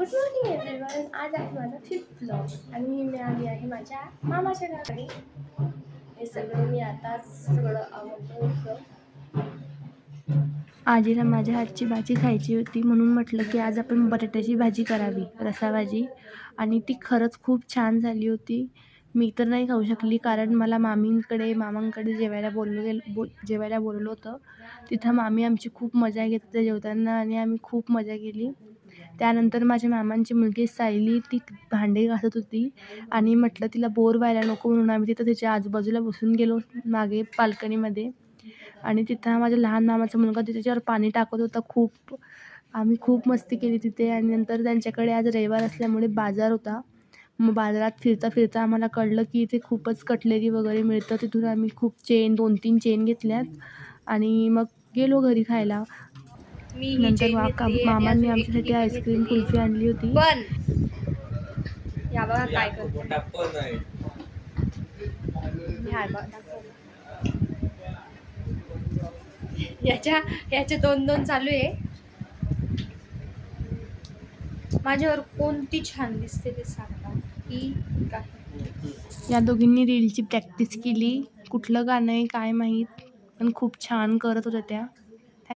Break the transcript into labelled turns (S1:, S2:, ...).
S1: Good morning everyone. आज आहे माझा 5th ब्लॉग आणि मी आली आहे माझ्या मामाच्या घरी. हे सगळं मी आताच सगळं आवडलं. आजीला माझ्या हातची भाजी खायची होती म्हणून म्हटलं की आज आपण बटाट्याची भाजी करावी, रसाभाजी. आणि ती खरंच खूप छान झाली होती. मी तर नाही खाऊ शकली कारण मला मामांकडे जेवायला बोलवलं होतं. तिथं मामी आमची खूप मजा घेतली जेवताना आणि आम्ही खूप मजा केली. त्यानंतर माझ्या मामांची मुलगी सायली ती भांडे घासत होती आणि म्हटलं तिला बोर व्हायला नको म्हणून आम्ही तिथं तिच्या आजूबाजूला बसून गेलो मागे बाल्कनीमध्ये. आणि तिथं माझ्या लहान मामाचा मुलगा त्याच्यावर पाणी टाकत होता. आम्ही खूप मस्ती केली तिथे. आणि नंतर त्यांच्याकडे आज रविवार असल्यामुळे बाजार होता. मग बाजारात फिरता फिरता आम्हाला कळलं की इथे खूपच कटलेरी वगैरे मिळतं. तिथून आम्ही खूप 2-3 चेन घेतल्यात आणि मग गेलो घरी खायला. नंतर मामांनी आमच्यासाठी आईस्क्रीम कुल्फी आणली होती. या बघा काय करते. याचे 2-2 चालू आहे. माझ्यावर कोणती छान दिसते ते सांगा. ही काय? या दोघींनी रीलची प्रॅक्टिस केली. कुठलं गाणं आहे काय माहीत, पण खूप छान करत होत्या त्या.